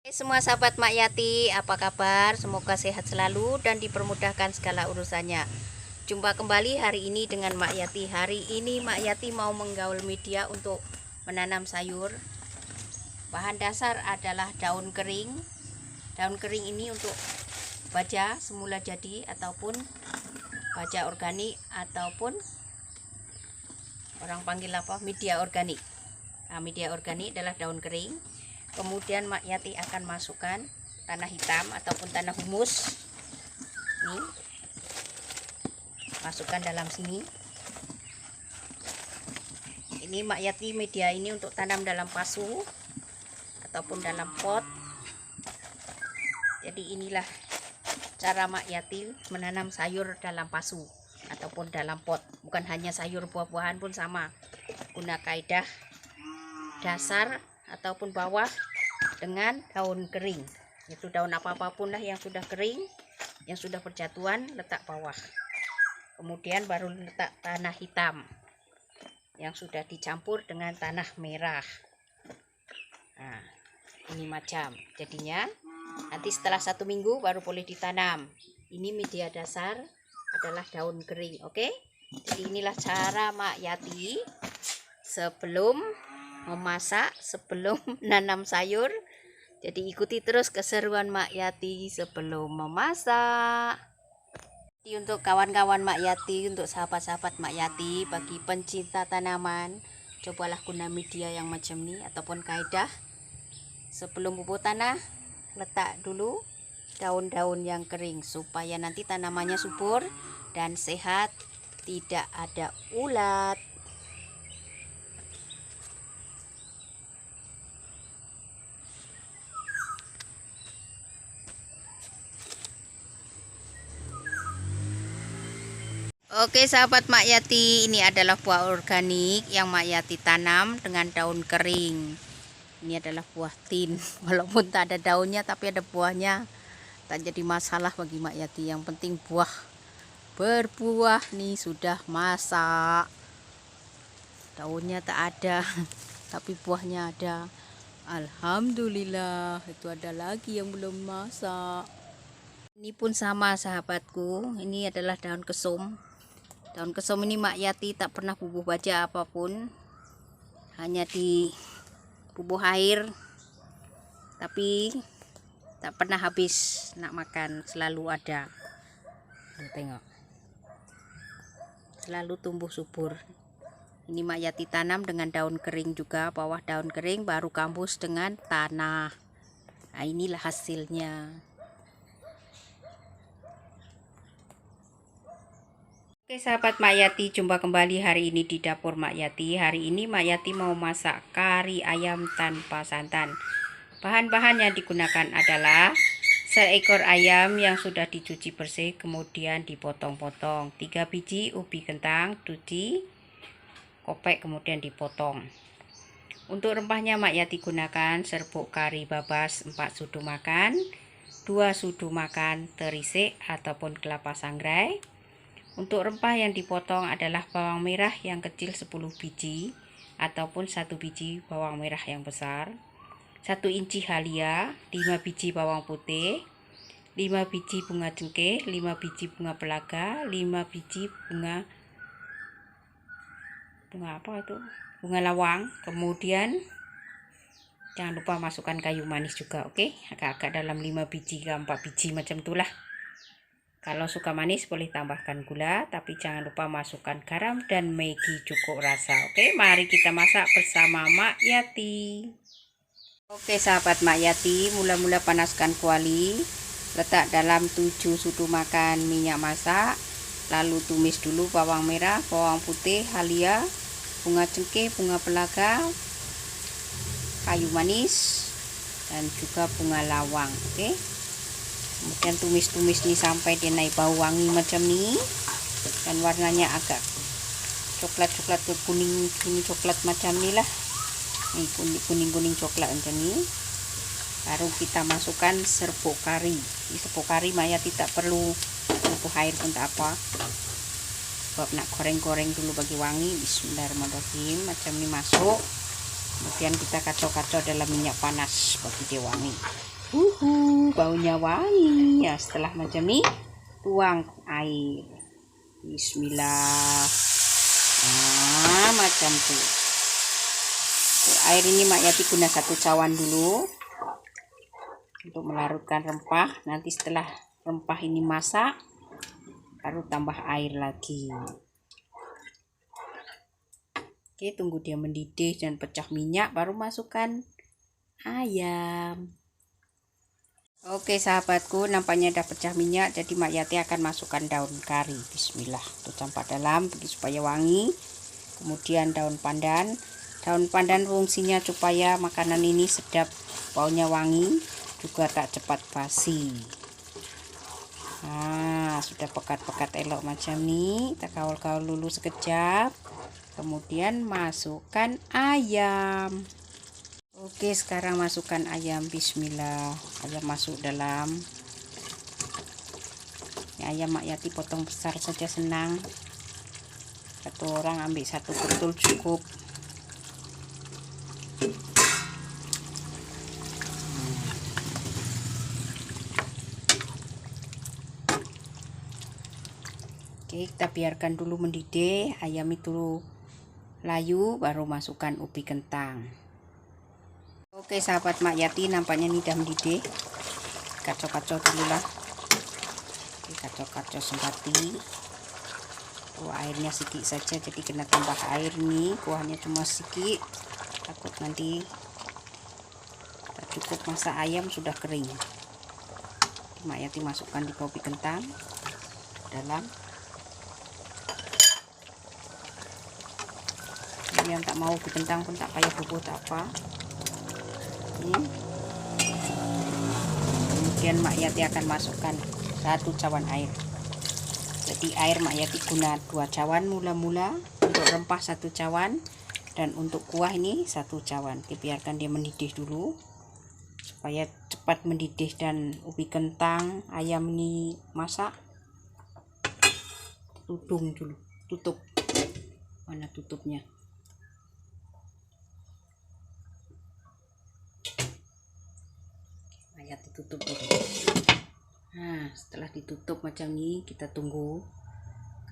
Semua sahabat Mak Yati, apa kabar? Semoga sehat selalu dan dipermudahkan segala urusannya. Jumpa kembali hari ini dengan Mak Yati. Hari ini Mak Yati mau menggaul media untuk menanam sayur. Bahan dasar adalah daun kering. Daun kering ini untuk baja semula jadi ataupun baja organik ataupun orang panggil apa? Media organik. Nah, media organik adalah daun kering. Kemudian Mak Yati akan masukkan tanah hitam ataupun tanah humus. Nih, masukkan dalam sini. Ini Mak Yati media ini untuk tanam dalam pasu ataupun dalam pot. Jadi inilah cara Mak Yati menanam sayur dalam pasu ataupun dalam pot. Bukan hanya sayur, buah-buahan pun sama. Guna kaidah dasar ataupun bawah dengan daun kering. Itu daun apapun lah yang sudah kering, yang sudah berjatuhan, letak bawah. Kemudian baru letak tanah hitam yang sudah dicampur dengan tanah merah. Nah, ini macam jadinya. Nanti setelah 1 minggu baru boleh ditanam. Ini media dasar adalah daun kering, oke? Jadi inilah cara Mak Yati sebelum memasak, sebelum nanam sayur. Jadi ikuti terus keseruan Mak Yati sebelum memasak. Jadi untuk kawan-kawan Mak Yati, untuk sahabat-sahabat Mak Yati, bagi pencinta tanaman, cobalah guna media yang macam ini ataupun kaidah. Sebelum pupuk tanah, letak dulu daun-daun yang kering supaya nanti tanamannya subur dan sehat, tidak ada ulat. Oke sahabat Mak Yati, ini adalah buah organik yang Mak Yati tanam dengan daun kering. Ini adalah buah tin, walaupun tak ada daunnya tapi ada buahnya, tak jadi masalah bagi Mak Yati. Yang penting buah berbuah nih, sudah masak. Daunnya tak ada tapi buahnya ada. Alhamdulillah, itu ada lagi yang belum masak. Ini pun sama sahabatku, ini adalah daun kesum. Daun kesum ini Mak Yati tak pernah bubuh baja apapun, hanya di bubuh air, tapi tak pernah habis nak makan, selalu ada. Tengok, selalu tumbuh subur. Ini Mak Yati tanam dengan daun kering juga, bawah daun kering baru kambus dengan tanah. Nah, inilah hasilnya. Oke sahabat Mak Yati, jumpa kembali hari ini di dapur Mak Yati. Hari ini Mak Yati mau masak kari ayam tanpa santan. Bahan-bahan yang digunakan adalah seekor ayam yang sudah dicuci bersih kemudian dipotong-potong, 3 biji ubi kentang cuci, kopek kemudian dipotong. Untuk rempahnya Mak Yati gunakan serbuk kari babas 4 sudu makan, 2 sudu makan terisik ataupun kelapa sangrai. Untuk rempah yang dipotong adalah bawang merah yang kecil 10 biji ataupun 1 biji bawang merah yang besar, 1 inci halia, 5 biji bawang putih, 5 biji bunga cengkeh, 5 biji bunga pelaga, 5 biji bunga apa itu? Bunga lawang. Kemudian jangan lupa masukkan kayu manis juga, oke? Agak-agak dalam 5 biji ke 4 biji macam itulah. Kalau suka manis boleh tambahkan gula, tapi jangan lupa masukkan garam dan Maggi cukup rasa. Oke, mari kita masak bersama Mak Yati. Oke sahabat Mak Yati, mula-mula panaskan kuali, letak dalam 7 sudu makan minyak masak, lalu tumis dulu bawang merah, bawang putih, halia, bunga cengkeh, bunga pelaga, kayu manis, dan juga bunga lawang. Oke, kemudian tumis-tumis nih sampai dia naik bau wangi macam ini dan warnanya agak coklat-coklat ke kuning, ini coklat macam ini lah, ini kuning-kuning coklat macam ini. Baru kita masukkan serbuk kari. Di serbuk kari Mak Yati tak perlu bubuh air pun tak apa, sebab nak goreng-goreng dulu bagi wangi. Bismillahirrahmanirrahim, macam ini masuk. Kemudian kita kacau-kacau dalam minyak panas bagi dia wangi. Baunya wangi. Ya, setelah macam ini tuang air. Bismillah. Nah, macam tuh. Air ini Mak Yati guna 1 cawan dulu untuk melarutkan rempah. Nanti setelah rempah ini masak, baru tambah air lagi. Oke, tunggu dia mendidih dan pecah minyak, baru masukkan ayam. Oke sahabatku, nampaknya udah pecah minyak, jadi Mak Yati akan masukkan daun kari. Bismillah, tuh campak dalam supaya wangi. Kemudian daun pandan. Daun pandan fungsinya supaya makanan ini sedap, baunya wangi, juga tak cepat basi. Nah, sudah pekat-pekat elok macam ini, kita kaul-kaul dulu sekejap. Kemudian masukkan ayam. Oke, sekarang masukkan ayam. Bismillah. Ayam masuk dalam. Ini ayam Mak Yati potong besar saja senang. 1 orang ambil 1 ketul cukup. Oke, kita biarkan dulu mendidih. Ayam itu layu, baru masukkan ubi kentang. Oke sahabat Mak Yati, nampaknya ini udah mendidih. Kacau-kacau dulu lah. Kacau-kacau sembati. Airnya sedikit saja, jadi kena tambah air nih. Kuahnya cuma sedikit, takut nanti tak cukup masak ayam sudah kering. Mak Yati masukkan di ubi kentang dalam. Yang tak mau ubi kentang pun tak payah bubur tak apa. Kemudian Mak Yati akan masukkan 1 cawan air. Jadi air Mak Yati guna 2 cawan mula-mula, untuk rempah 1 cawan, dan untuk kuah ini 1 cawan. Biarkan dia mendidih dulu supaya cepat mendidih dan ubi kentang ayam ini masak. Tudung dulu, tutup. Mana tutupnya? Ditutup dulu. Nah, setelah ditutup macam ini, kita tunggu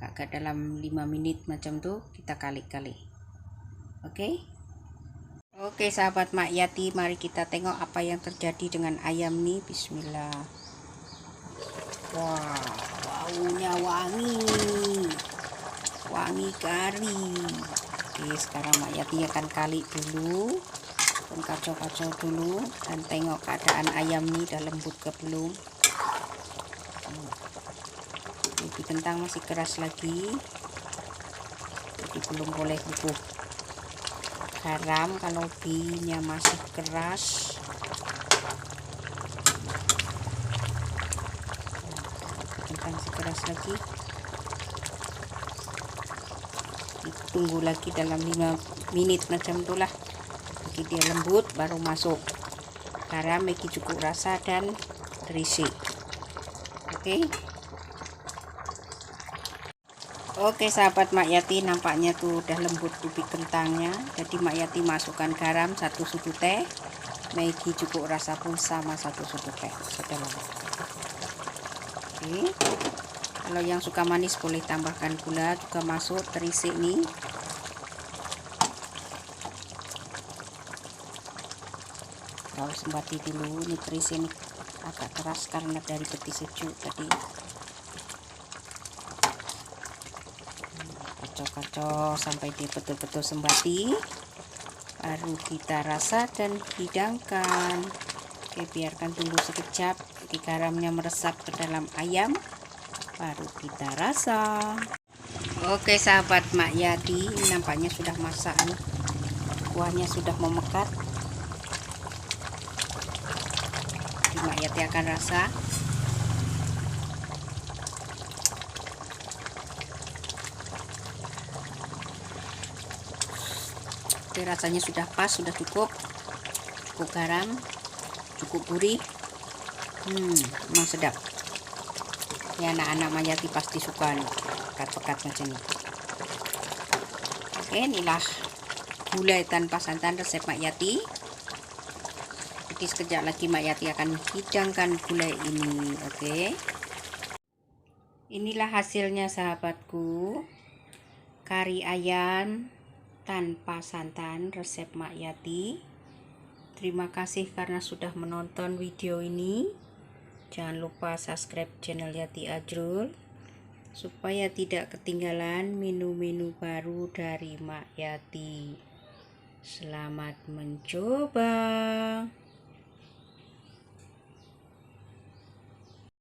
agak dalam 5 menit macam tuh, kita kali-kali. Oke sahabat Mak Yati, mari kita tengok apa yang terjadi dengan ayam nih. Bismillah. Wah, baunya wangi kari. Oke, sekarang Mak Yati akan kali dulu, kacau-kacau dulu, dan tengok keadaan ayam nih udah lembut ke belum. Ubi kentang masih keras lagi, jadi belum boleh bubuk garam kalau ubinya masih keras. Ubi kentang masih keras lagi, ditunggu lagi dalam 5 menit macam itulah. Dia lembut, baru masuk garam, megi cukup rasa, dan terisi. Oke sahabat Mak Yati, nampaknya tuh udah lembut ubi kentangnya. Jadi Mak Yati masukkan garam 1 sudu teh, megi cukup rasa pun sama 1 sudu teh. Oke, kalau yang suka manis boleh tambahkan gula juga masuk, terisi nih. Kalau sembati dulu, ini terisi ini agak keras karena dari peti sejuk tadi. Kacau-kacau sampai dia betul-betul sembati, baru kita rasa dan hidangkan. Oke, biarkan dulu sekejap, garamnya meresap ke dalam ayam, baru kita rasa. Oke sahabat Mak Yati, ini nampaknya sudah masak nih, kuahnya sudah memekat. Mak Yati akan rasa. Oke, rasanya sudah pas, sudah cukup garam, cukup gurih. Memang sedap. Ya, anak-anak Mak Yati pasti suka nih, pekat-pekat macam ini. Oke, inilah gulai tanpa santan resep Mak Yati. Jadi Oke, sekejap lagi Mak Yati akan hidangkan gulai ini. Oke. Inilah hasilnya sahabatku. Kari ayam tanpa santan resep Mak Yati. Terima kasih karena sudah menonton video ini. Jangan lupa subscribe channel Yati Ajrul supaya tidak ketinggalan menu-menu baru dari Mak Yati. Selamat mencoba.